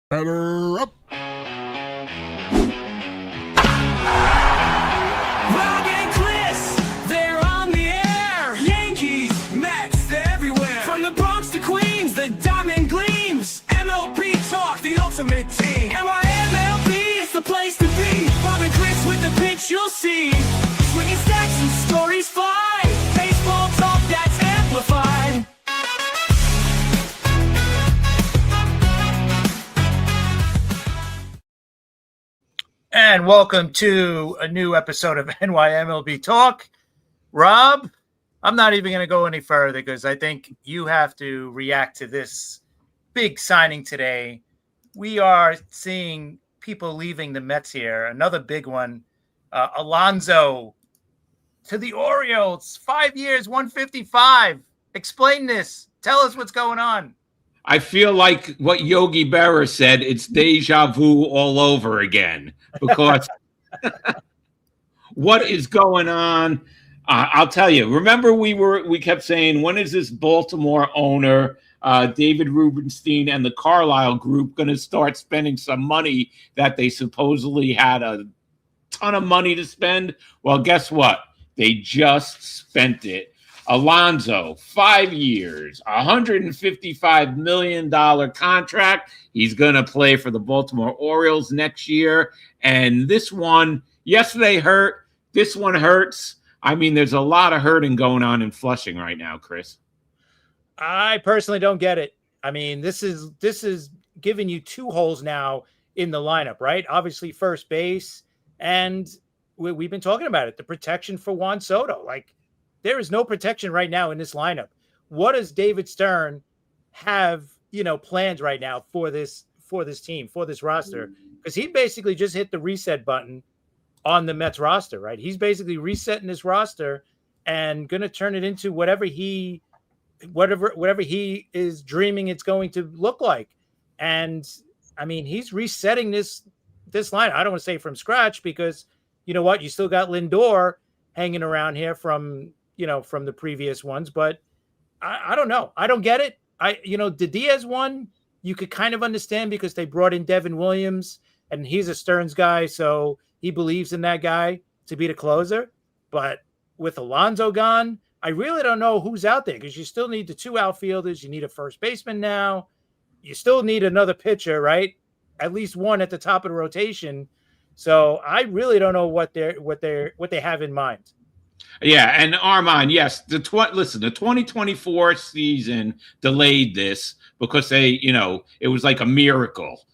Batter up. Rock and Chris, they're on the air. Yankees, Mets, they're everywhere. From the Bronx to Queens, the diamond gleams. MLB talk, the ultimate team. MIMLB is the place to be. Rock and Chris with the pitch you'll see. Swinging stacks and stories fly. Baseball talk that's amplified. And welcome to a new episode of NYMLB Talk. Rob, I'm not even going to go any further because I think you have to react to this big signing today. We are seeing people leaving the Mets here. Another big one, Alonso to the Orioles. 5 years, 155. Explain this. Tell us what's going on. I feel like what Yogi Berra said, it's deja vu all over again because what is going on? I'll tell you. Remember, we kept saying, when is this Baltimore owner, David Rubenstein and the Carlisle Group, going to start spending some money that they supposedly had a ton of money to spend? Well, guess what? They just spent it. Alonso, 5 years, $155 million contract. He's going to play for the Baltimore Orioles next year. And this one, yesterday hurt. This one hurts. I mean, there's a lot of hurting going on in Flushing right now, Chris. I personally don't get it. I mean, this is giving you two holes now in the lineup, right? Obviously, first base, and we've been talking about it, the protection for Juan Soto. Like, there is no protection right now in this lineup. What does David Stern have, plans right now for this team, for this roster? Because he basically just hit the reset button on the Mets roster, right? He's basically resetting this roster and going to turn it into whatever he is dreaming it's going to look like. And I mean, he's resetting this line. I don't want to say from scratch because you know what? You still got Lindor hanging around here from the previous ones, but I don't know. I don't get it. The Diaz one, you could kind of understand because they brought in Devin Williams and he's a Stearns guy. So he believes in that guy to be the closer. But with Alonso gone, I really don't know who's out there because you still need the two outfielders. You need a first baseman now. You still need another pitcher, right? At least one at the top of the rotation. So I really don't know what they have in mind. Yeah, and Armand, yes, the 2024 season delayed this because it was like a miracle.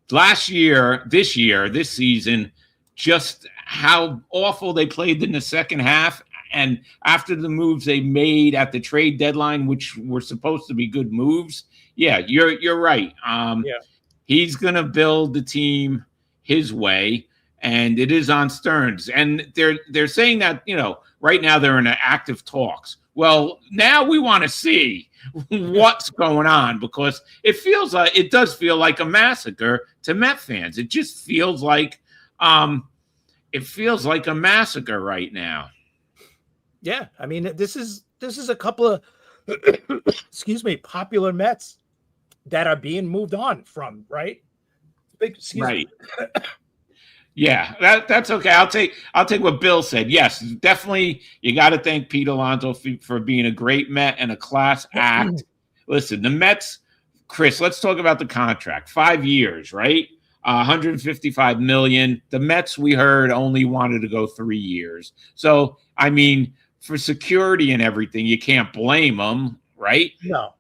This season, just how awful they played in the second half, and after the moves they made at the trade deadline, which were supposed to be good moves. Yeah, you're right. He's gonna build the team his way. And it is on Stearns. And they're saying that, right now they're in active talks. Well, now we want to see what's going on because it does feel like a massacre to Met fans. It just feels like a massacre right now. Yeah, I mean, this is a couple of popular Mets that are being moved on from, right? Right. Yeah, that's okay. I'll take what Bill said. Yes, definitely. You got to thank Pete Alonso for being a great Met and a class act. Listen, the Mets, Chris. Let's talk about the contract. 5 years, right? 155 million. The Mets, we heard, only wanted to go 3 years. So, I mean, for security and everything, you can't blame them, right? No.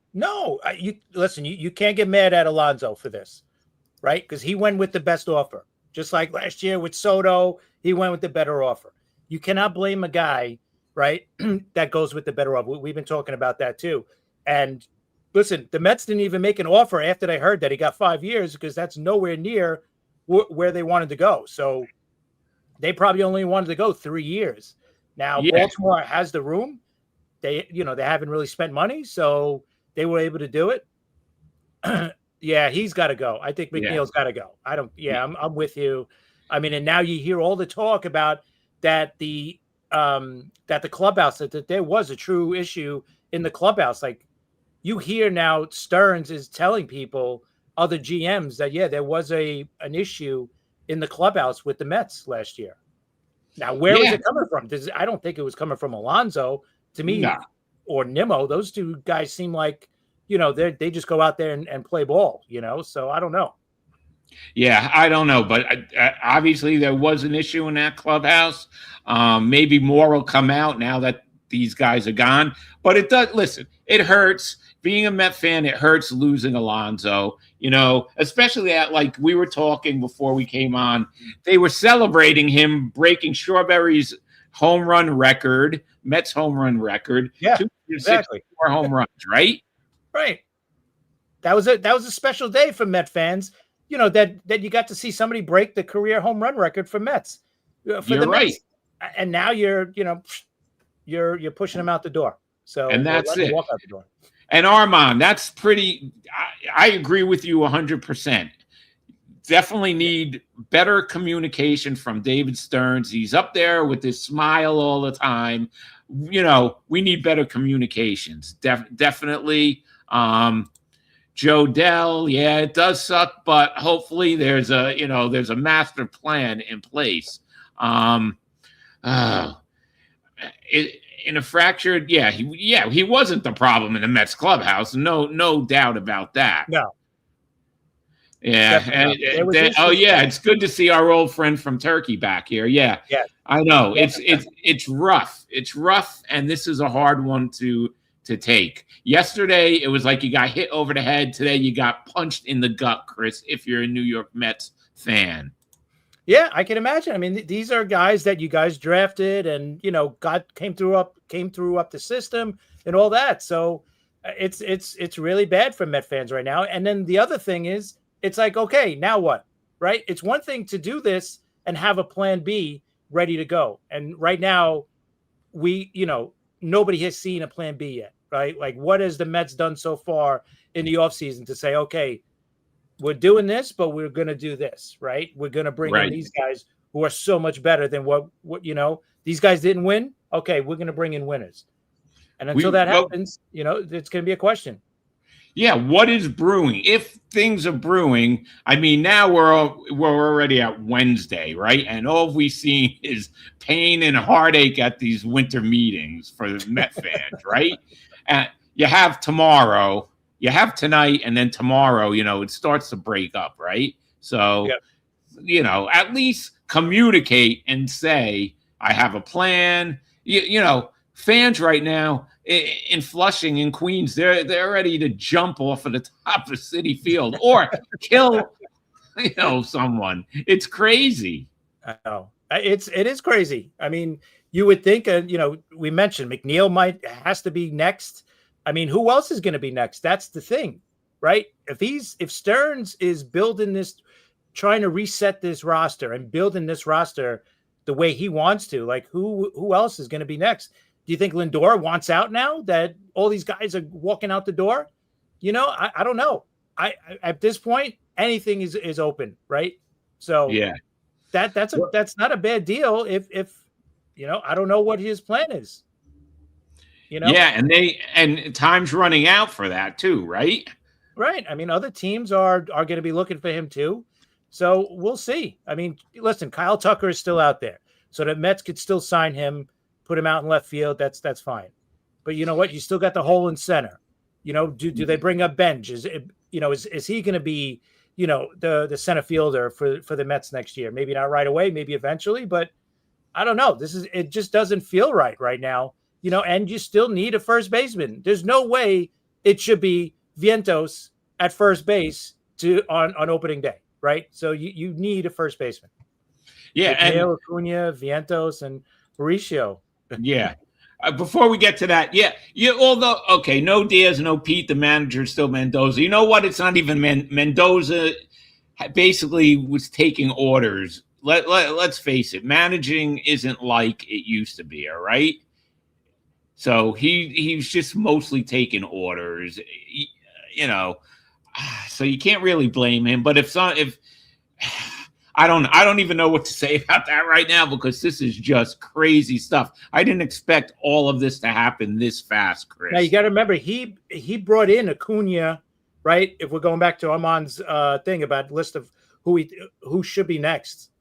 You can't get mad at Alonso for this, right? Because he went with the best offer. Just like last year with Soto, he went with the better offer. You cannot blame a guy, right, that goes with the better offer. We've been talking about that too. And listen, the Mets didn't even make an offer after they heard that he got 5 years because that's nowhere near where they wanted to go. So they probably only wanted to go 3 years. Now, Baltimore has the room. They haven't really spent money, so they were able to do it. Yeah, he's got to go. I think McNeil's got to go. I'm with you. I mean, and now you hear all the talk about that the clubhouse, that there was a true issue in the clubhouse. Like you hear now Stearns is telling people other GMs that, yeah, there was an issue in the clubhouse with the Mets last year. Now, where is Yeah. it coming from? I don't think it was coming from Alonso. To me, No. or Nimmo, those two guys seem like, they just go out there and play ball, so I don't know. Yeah, I don't know, but obviously there was an issue in that clubhouse. Maybe more will come out now that these guys are gone. But it does. Listen, it hurts being a Met fan. It hurts losing Alonso. Especially at, like we were talking before we came on. They were celebrating him breaking Strawberry's home run record, Mets home run record. Yeah, exactly. 264 home runs, right? Right. That was a special day for Met fans. That you got to see somebody break the career home run record for Mets. For You're the right. Mets. And now you're pushing them out the door. So and that's it. Walk out the door. And Armand, that's pretty. I agree with you 100%. Definitely need better communication from David Stearns. He's up there with his smile all the time. We need better communications. Definitely. Joe Dell, yeah, it does suck, but hopefully there's a master plan in place. In a fractured, he wasn't the problem in the Mets clubhouse. No doubt about that. No. Yeah. It's good to see our old friend from Turkey back here. Yeah. Yeah. I know. It's rough. It's rough, and this is a hard one to take. Yesterday, it was like you got hit over the head. Today, you got punched in the gut, Chris, if you're a New York Mets fan. Yeah, I can imagine. I mean, these are guys that you guys drafted and, came through up the system and all that. So it's really bad for Met fans right now. And then the other thing is, it's like, okay, now what? Right? It's one thing to do this and have a plan B ready to go. And right now, nobody has seen a plan B yet. Right? Like, what has the Mets done so far in the offseason to say, okay, we're doing this, but we're going to do this, right? We're going to bring in these guys who are so much better than what these guys didn't win. Okay, we're going to bring in winners. And until that happens, it's going to be a question. Yeah, what is brewing? If things are brewing, I mean, now we're already at Wednesday, right? And all we've seen is pain and heartache at these winter meetings for the Met fans, right? And you have tomorrow, you have tonight, and then tomorrow, it starts to break up, right? So, at least communicate and say, I have a plan. Fans right now in Flushing, in Queens, they're ready to jump off of the top of Citi Field or kill, someone. It's crazy. I know. It is crazy. I mean, you would think, we mentioned McNeil has to be next. I mean, who else is going to be next? That's the thing, right? If Stearns is building this, trying to reset this roster and building this roster the way he wants to, like who else is going to be next? Do you think Lindor wants out now that all these guys are walking out the door? I don't know. I at this point, anything is open, right? So yeah, that's not a bad deal. If I don't know what his plan is. Yeah, and time's running out for that too, right? Right. I mean, other teams are going to be looking for him too. So we'll see. I mean, listen, Kyle Tucker is still out there, so the Mets could still sign him, put him out in left field. That's fine. But you know what? You still got the hole in center. Do they bring up Benj? Is he going to be the center fielder for the Mets next year? Maybe not right away, maybe eventually, but I don't know. It just doesn't feel right now. And you still need a first baseman. There's no way it should be Vientos at first base on opening day, right? So you need a first baseman. Yeah, and Acuna, Vientos, and Mauricio. Yeah. Before we get to that, although, okay, no Diaz, no Pete, the manager is still Mendoza. You know what? It's not even Mendoza basically was taking orders. Let's face it, managing isn't like it used to be, all right? So he's just mostly taking orders, so you can't really blame him. But if I don't even know what to say about that right now because this is just crazy stuff. I didn't expect all of this to happen this fast, Chris. Now you got to remember he brought in Acuna right? If we're going back to Armand's thing about list of who should be next.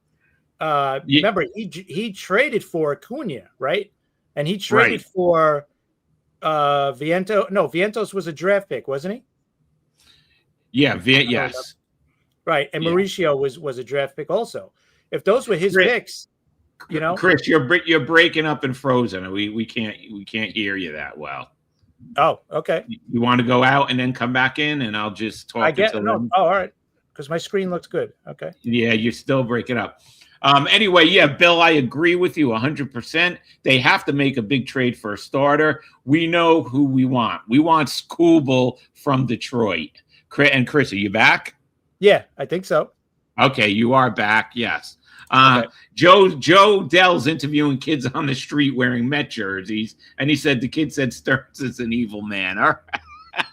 Yeah, Remember, he traded for Acuna, right? And he traded right. for Viento. No, Vientos was a draft pick, wasn't he? Yeah, Oh, yes. right. And Yeah. Mauricio was a draft pick also. If those were his Chris, picks, you know. Chris, you're breaking up and frozen. We can't hear you that well. Oh, okay. You want to go out and then come back in, and I'll just I talk get until no. then? Oh, all right. Because my screen looks good. Okay. Yeah, you're still breaking up. Anyway, yeah, Bill, I agree with you 100%. They have to make a big trade for a starter. We know who we want. We want Skubal from Detroit. And Chris, are you back? Yeah, I think so. Okay, you are back. Yes. Okay. Joe Dell's interviewing kids on the street wearing Met jerseys, and he said the kid said Stearns is an evil man. All right.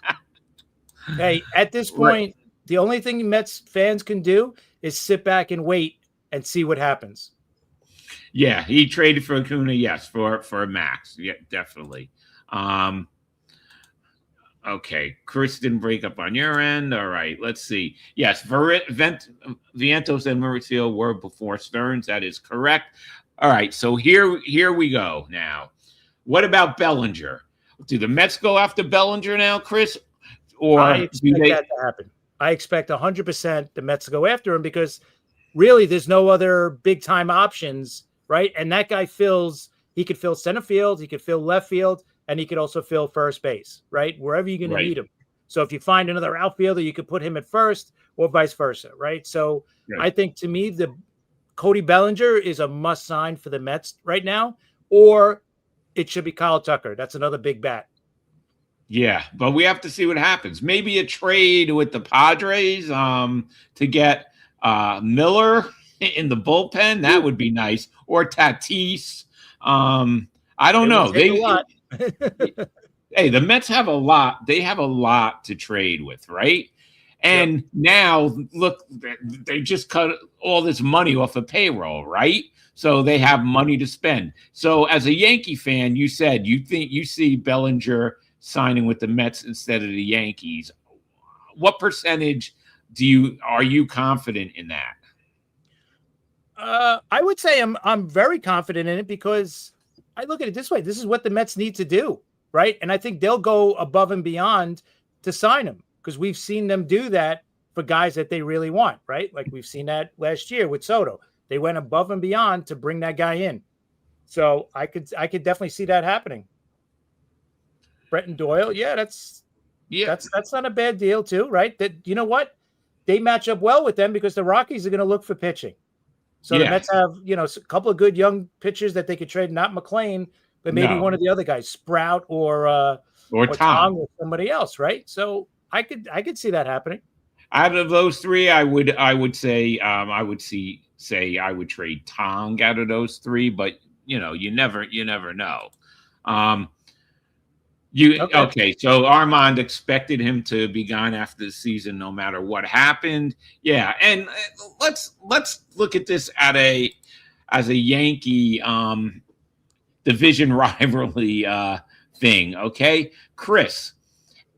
Hey, at this point, the only thing Mets fans can do is sit back and wait and see what happens. Yeah, he traded for Acuna, yes, for Max. Yeah, definitely. Okay, Chris didn't break up on your end. All right, let's see. Yes, Vientos and Mauricio were before Stearns. That is correct. All right, so here we go now. What about Bellinger? Do the Mets go after Bellinger now, Chris? Or I expect that to happen. I expect 100% the Mets to go after him because really there's no other big-time options, right? And that guy he could fill center field, he could fill left field, and he could also fill first base, right? Wherever you're going to need him. So if you find another outfielder, you could put him at first or vice versa, right? So I think to me, the Cody Bellinger is a must sign for the Mets right now, or it should be Kyle Tucker. That's another big bat. Yeah, but we have to see what happens. Maybe a trade with the Padres to get Miller in the bullpen. That would be nice. Or Tatis. I don't know. Hey, the Mets have a lot. They have a lot to trade with, right? And now, look, they just cut all this money off of payroll, right? So they have money to spend. So as a Yankee fan, you said you think you see Bellinger signing with the Mets instead of the Yankees. What percentage are you confident in that? I would say I'm very confident in it because I look at it this way. This is what the Mets need to do, right? And I think they'll go above and beyond to sign him because we've seen them do that for guys that they really want, right? Like we've seen that last year with Soto. They went above and beyond to bring that guy in. So I could definitely see that happening. Bretton Doyle, that's not a bad deal too, right? That you know what? They match up well with them because the Rockies are going to look for pitching. So the Mets have, a couple of good young pitchers that they could trade, not McLean, but maybe one of the other guys, Sprout or Tom or somebody else, right? So I could see that happening. Out of those three, I would say I would trade Tong out of those three, but you never know. Okay, so Armand expected him to be gone after the season, no matter what happened. Yeah, and let's look at this as a Yankee division rivalry thing. Okay, Chris,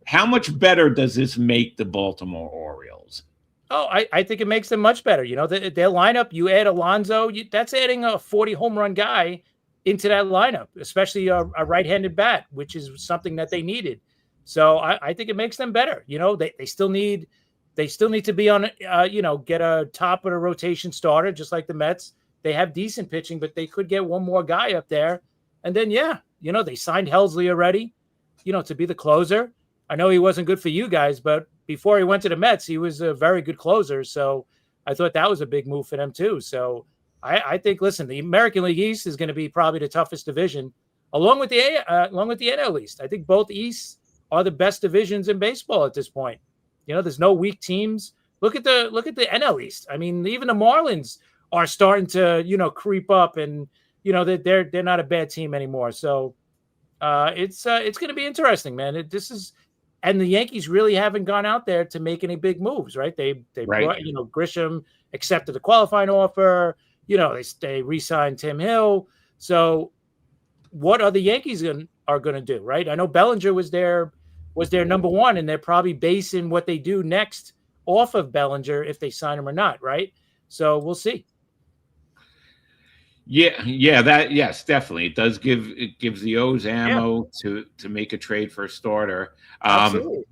how much better does this make the Baltimore Orioles? Oh, I think it makes them much better. Their lineup. You add Alonso, that's adding a 40 home run guy into that lineup, especially a right-handed bat, which is something that they needed. So I think it makes them better. They still need to be on, get a top of the rotation starter, just like the Mets. They have decent pitching, but they could get one more guy up there. And then, they signed Helsley already, to be the closer. I know he wasn't good for you guys, but before he went to the Mets, he was a very good closer. So I thought that was a big move for them too. So I think, listen, the American League East is going to be probably the toughest division, along with the NL East. I think both Easts are the best divisions in baseball at this point. There's no weak teams. Look at the NL East. I mean, even the Marlins are starting to creep up, and they're not a bad team anymore. So it's going to be interesting, man. And the Yankees really haven't gone out there to make any big moves, right? They brought, Grisham accepted the qualifying offer. They re-signed Tim Hill. So what are the Yankees are going to do, right? I know Bellinger was there was their number one, and they're probably basing what they do next off of Bellinger if they sign him or not, right? So we'll see. Yeah, yes, definitely. It gives the O's ammo to make a trade for a starter. Absolutely.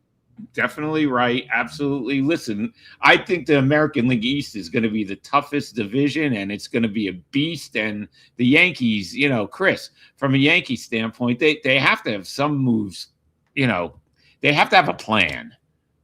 Definitely right. Absolutely. Listen, I think the American League East is going to be the toughest division, and it's going to be a beast. And the Yankees, Chris, from a Yankee standpoint, they have to have some moves. They have to have a plan,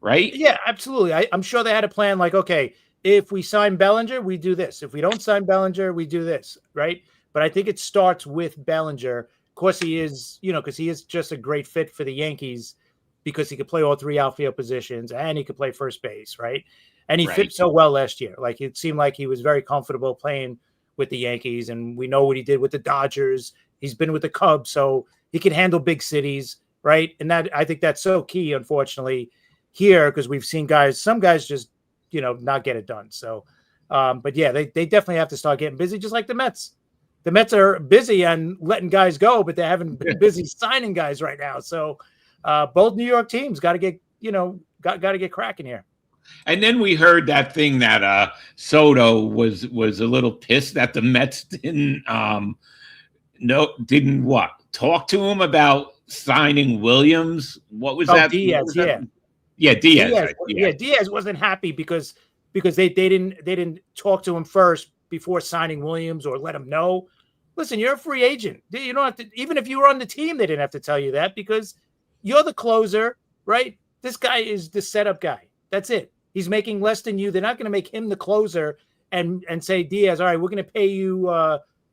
right? Yeah, absolutely. I'm sure they had a plan like, okay, if we sign Bellinger, we do this. If we don't sign Bellinger, we do this, right? But I think it starts with Bellinger. Of course, he is, because he is just a great fit for the Yankees because he could play all three outfield positions and he could play first base, right? And he fit so well last year. Like, it seemed like he was very comfortable playing with the Yankees, and we know what he did with the Dodgers. He's been with the Cubs, so he can handle big cities, right? And that, I think that's so key, unfortunately, here, because we've seen some guys just, not get it done. So, but yeah, they definitely have to start getting busy, just like the Mets. The Mets are busy on letting guys go, but they haven't been busy signing guys right now. So both New York teams got to get, got to get cracking here. And then we heard that thing that Soto was a little pissed that the Mets didn't talk to him about signing Williams. What was that? Diaz, Yeah, Diaz. Diaz wasn't happy because they didn't talk to him first before signing Williams or let him know. Listen, you're a free agent. You don't have to, even if you were on the team, they didn't have to tell you that because you're the closer, right? This guy is the setup guy. That's it. He's making less than you. They're not going to make him the closer and say, Diaz, all right, we're going to pay you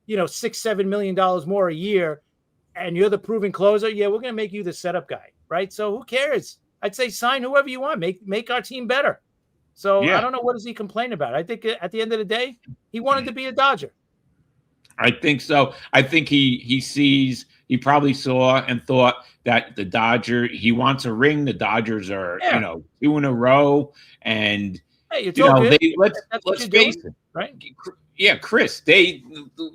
$6-7 million more a year, and you're the proven closer. Yeah, we're going to make you the setup guy, right? So who cares? I'd say sign whoever you want. Make our team better. So I don't know, what does he complain about? I think at the end of the day, he wanted to be a Dodger. I think so. I think he probably saw and thought that he wants a ring. The Dodgers are, 2 in a row. And, hey, let's face it, right? Yeah, Chris,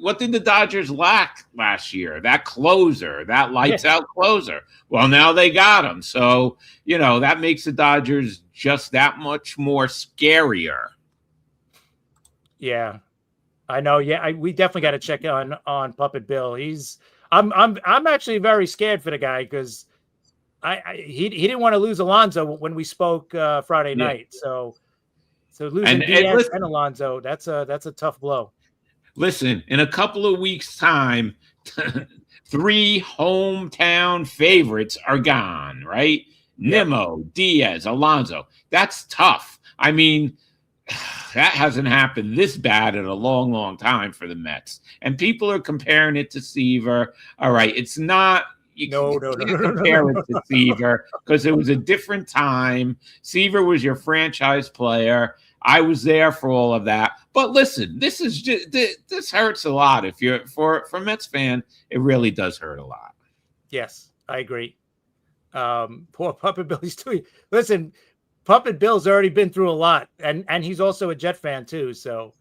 what did the Dodgers lack last year? That closer, that lights out closer. Well, now they got him. So, that makes the Dodgers just that much more scarier. Yeah, I know. Yeah, we definitely got to check on Puppet Bill. I'm actually very scared for the guy because he didn't want to lose Alonso when we spoke Friday night. So losing Diaz and Alonso, that's a tough blow. Listen, in a couple of weeks' time, 3 hometown favorites are gone, right? Nimmo, Diaz, Alonso. That's tough. I mean, that hasn't happened this bad in a long, long time for the Mets. And people are comparing it to Seaver. All right, it's not. You can't compare it to Seaver because it was a different time. Seaver was your franchise player. I was there for all of that. But listen, this hurts a lot. If you're for a Mets fan, it really does hurt a lot. Yes, I agree. Poor Puppet Bill. Listen, Puppet Bill's already been through a lot, and he's also a Jet fan too. So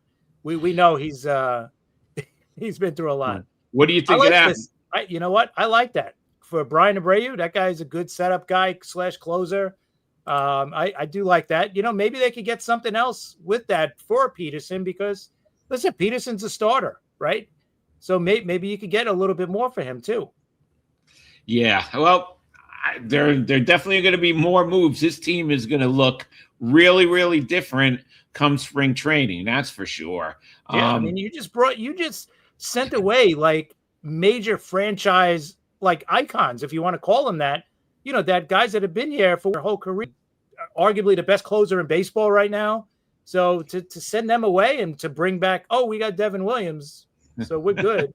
we know he's been through a lot. What do you think of that? You know what? I like that. For Brian Abreu, that guy's a good setup guy / closer. I do like that. Maybe they could get something else with that for Peterson because, listen, Peterson's a starter, right? So maybe you could get a little bit more for him too. Yeah, well, there definitely going to be more moves. This team is going to look really, really different come spring training. That's for sure. Yeah, I mean, you just sent away like major franchise like icons, if you want to call them that. That guys that have been here for their whole career, arguably the best closer in baseball right now. So to send them away and to bring back, we got Devin Williams, so we're good.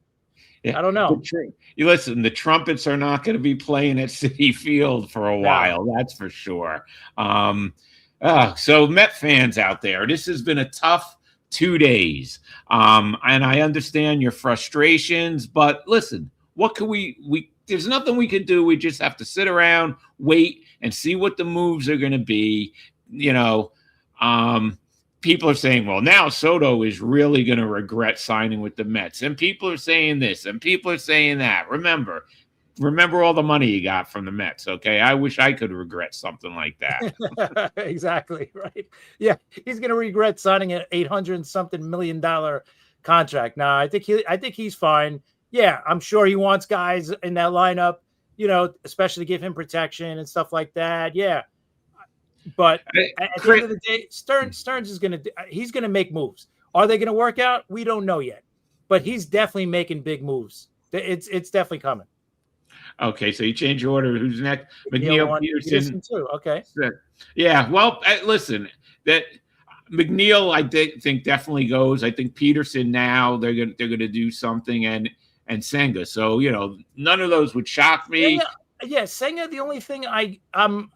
I don't know. You listen, the Trumpets are not going to be playing at Citi Field for a while. That's for sure. So Met fans out there, this has been a tough 2 days. And I understand your frustrations, but listen, what can we there's nothing we can do. We just have to sit around, wait, and see what the moves are going to be. People are saying, well, now Soto is really going to regret signing with the Mets. And people are saying this, and people are saying that. Remember, remember all the money he got from the Mets. Okay, I wish I could regret something like that. Exactly, right. Yeah, he's going to regret signing an 800 something million dollar contract. Now, I think he's fine. Yeah, I'm sure he wants guys in that lineup, especially to give him protection and stuff like that. Yeah. But at the end of the day, Stearns is he's going to make moves. Are they going to work out? We don't know yet. But he's definitely making big moves. It's definitely coming. Okay, so you change your order. Who's next? McNeil, Peterson too. Okay. Yeah. Well, listen, that McNeil, I think definitely goes. I think Peterson now they're gonna do something, and Senga. So none of those would shock me. Yeah, Senga. The only thing I'm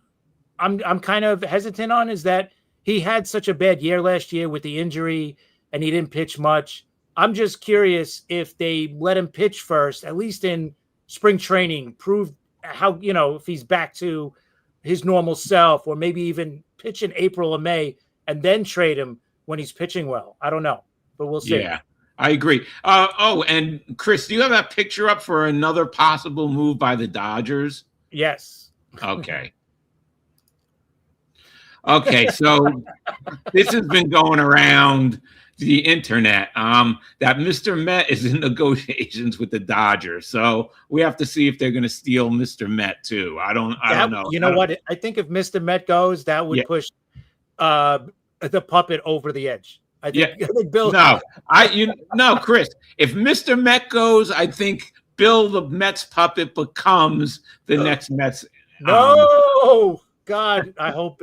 kind of hesitant on is that he had such a bad year last year with the injury, and he didn't pitch much. I'm just curious if they let him pitch first, at least in spring training, prove how, if he's back to his normal self, or maybe even pitch in April or May and then trade him when he's pitching well. I don't know, but we'll see. Yeah, I agree. And Chris, do you have that picture up for another possible move by the Dodgers? Yes. Okay. Okay, so this has been going around the internet that Mr. Met is in negotiations with the Dodgers. So we have to see if they're going to steal Mr. Met too. I don't know. You know what? I think if Mr. Met goes, that would push the puppet over the edge. I think Bill. No, Chris. If Mr. Met goes, I think Bill the Mets puppet becomes the next Mets. No. God, I hope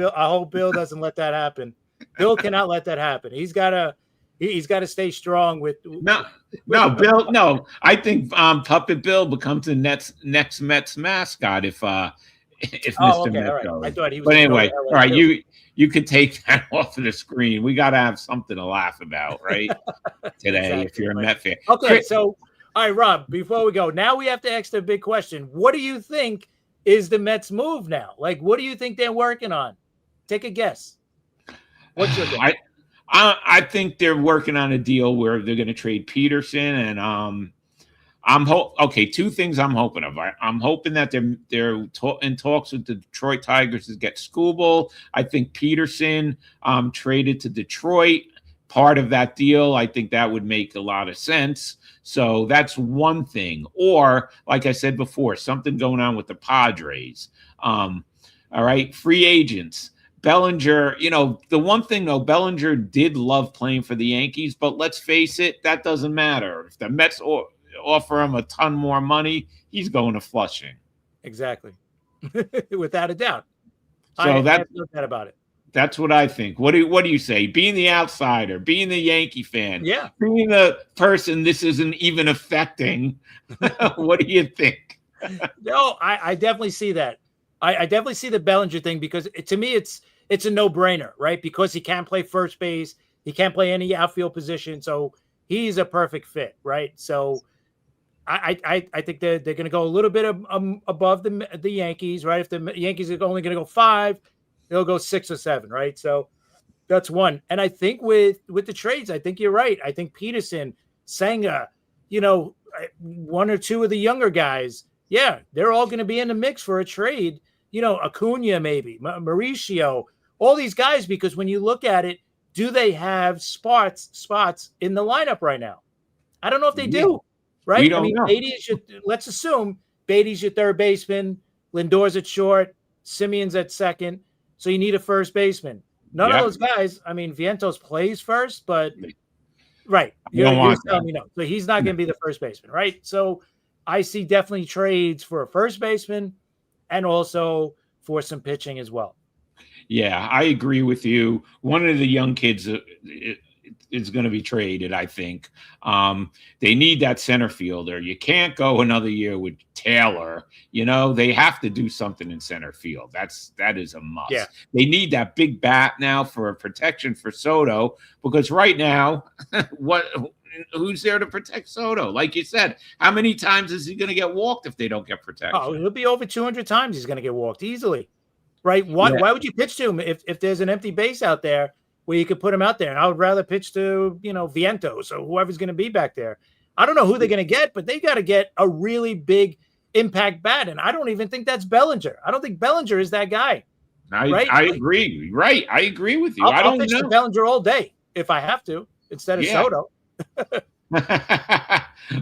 Bill doesn't let that happen. Bill cannot let that happen. He's got to stay strong with Bill. No, I think Puppet Bill becomes the next Mets mascot if Mr. Met goes. I thought he was. But anyway, all right, you could take that off of the screen. We got to have something to laugh about, right? Today, exactly, if you're a Met fan. Okay, so all right, Rob. Before we go, now we have to ask the big question. What do you think is the Mets move now? Like, what do you think they're working on? Take a guess. What's your guess? I think they're working on a deal where they're going to trade Peterson, and two things I'm hoping of. I'm hoping that they're in talks with the Detroit Tigers to get Skubal. I think Peterson traded to Detroit. Part of that deal, I think that would make a lot of sense. So that's one thing. Or, like I said before, something going on with the Padres. All right, free agents. Bellinger, the one thing, though, Bellinger did love playing for the Yankees, but let's face it, that doesn't matter. If the Mets offer him a ton more money, he's going to Flushing. Exactly. Without a doubt. So I have no doubt about it. That's what I think. What do you say? Being the outsider, being the Yankee fan, being the person this isn't even affecting. What do you think? No, I definitely see that. I definitely see the Bellinger thing because to me it's a no-brainer, right? Because he can't play first base, he can't play any outfield position, so he's a perfect fit, right? So I think they're going to go a little bit above the Yankees, right? If the Yankees are only going to go 5, they'll go 6 or 7, right? So that's one. And I think with the trades, I think you're right. I think Peterson, Senga, one or two of the younger guys, they're all going to be in the mix for a trade. Acuna maybe, Mauricio, all these guys, because when you look at it, do they have spots in the lineup right now? I don't know if they do, right? We don't know. Let's assume Beatty's your third baseman, Lindor's at short, Simeon's at second. So you need a first baseman. None of those guys. I mean, Vientos plays first, but right. You're telling me no. So he's not going to be the first baseman, right? So I see definitely trades for a first baseman and also for some pitching as well. Yeah, I agree with you. One of the young kids is going to be traded, I think. They need that center fielder. You can't go another year with Taylor. They have to do something in center field. That is a must. Yeah. They need that big bat now for protection for Soto, because right now, who's there to protect Soto? Like you said, how many times is he going to get walked if they don't get protection? Oh, he'll be over 200 times he's going to get walked easily, right? Why would you pitch to him if there's an empty base out there where you could put him out there? And I would rather pitch to, Vientos or whoever's going to be back there. I don't know who they're going to get, but they got to get a really big. impact bat. And I don't even think that's Bellinger. I don't think Bellinger is that guy. Right? I agree. Right. I agree with you. I I'll don't pitch to know. Bellinger all day if I have to instead of Yeah. Soto.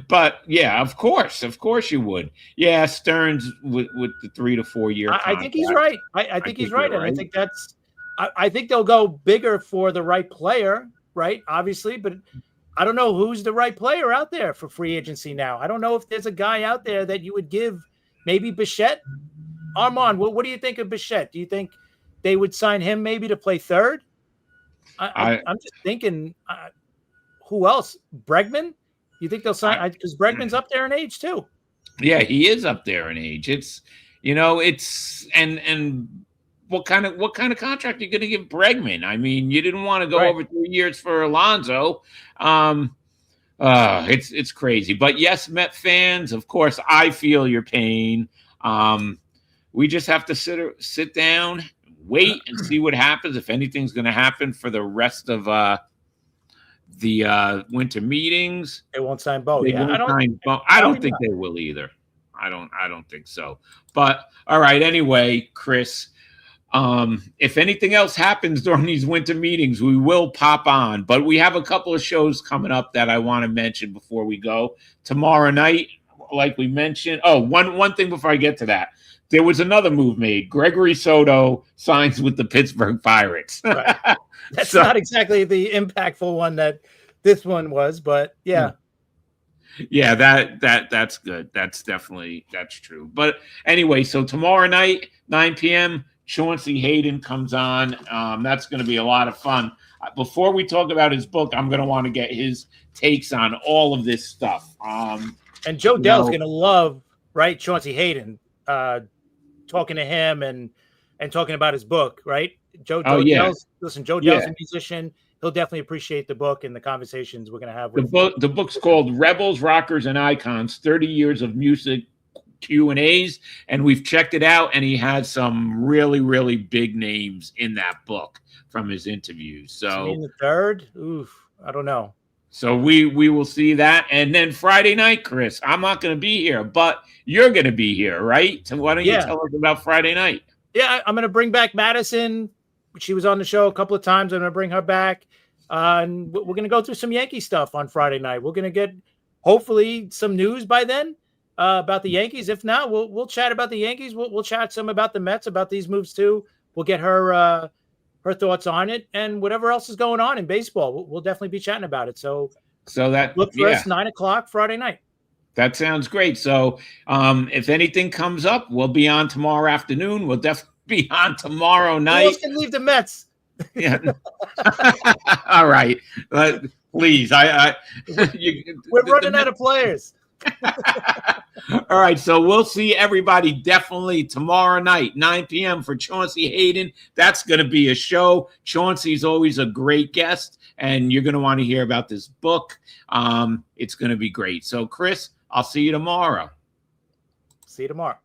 But yeah, of course you would. Yeah, Stearns with the 3 to 4 year. I think he's right. I think he's right. And I think I think they'll go bigger for the right player, right? Obviously, but I don't know who's the right player out there for free agency now. I don't know if there's a guy out there that you would give, maybe Bichette. Armand, what do you think of Bichette? Do you think they would sign him maybe to play third? I'm just thinking, who else? Bregman? You think they'll sign? Because Bregman's up there in age too. Yeah, he is up there in age. It's and what kind of contract are you going to give Bregman? I mean, you didn't want to go over 3 years for Alonso. It's crazy. But yes, Met fans, of course, I feel your pain. We just have to sit down, wait, and see what happens, if anything's going to happen for the rest of the winter meetings. They won't sign Bo. I don't think they will either. I don't think so. But all right. Anyway, Chris, if anything else happens during these winter meetings, we will pop on. But we have a couple of shows coming up that I want to mention before we go. Tomorrow night, like we mentioned. Oh, one thing before I get to that. There was another move made. Gregory Soto signs with the Pittsburgh Pirates. Right. That's not exactly the impactful one that this one was, but yeah. Yeah, that's good. That's true. But anyway, so tomorrow night, 9 p.m., Chauncey Hayden comes on. That's going to be a lot of fun. Before we talk about his book, I'm going to want to get his takes on all of this stuff. And Joe Dell's going to love, right, Chauncey Hayden, talking to him and talking about his book, right? Joe Dell's a musician. He'll definitely appreciate the book and the conversations we're going to have with him. The book's called Rebels, Rockers, and Icons, 30 Years of Music Q&As, and we've checked it out, and he has some really, really big names in that book from his interviews. So in the third? Oof, I don't know. So we will see that. And then Friday night, Chris, I'm not going to be here, but you're going to be here, right? So why don't you tell us about Friday night? Yeah, I'm going to bring back Madison. She was on the show a couple of times. I'm going to bring her back. And we're going to go through some Yankee stuff on Friday night. We're going to get, hopefully, some news by then about the Yankees. If not, we'll chat about the Yankees. We'll chat some about the Mets, about these moves too. We'll get her thoughts on it, and whatever else is going on in baseball. We'll definitely be chatting about it. So that look for us 9:00 Friday night. That sounds great. So if anything comes up, we'll be on tomorrow afternoon. We'll definitely be on tomorrow night. Who else can leave the Mets? Yeah. All right. Please. We're running out of players. All right. So we'll see everybody definitely tomorrow night, 9 p.m. for Chauncey Hayden. That's going to be a show. Chauncey's always a great guest, and you're going to want to hear about this book. It's going to be great. So, Chris, I'll see you tomorrow. See you tomorrow.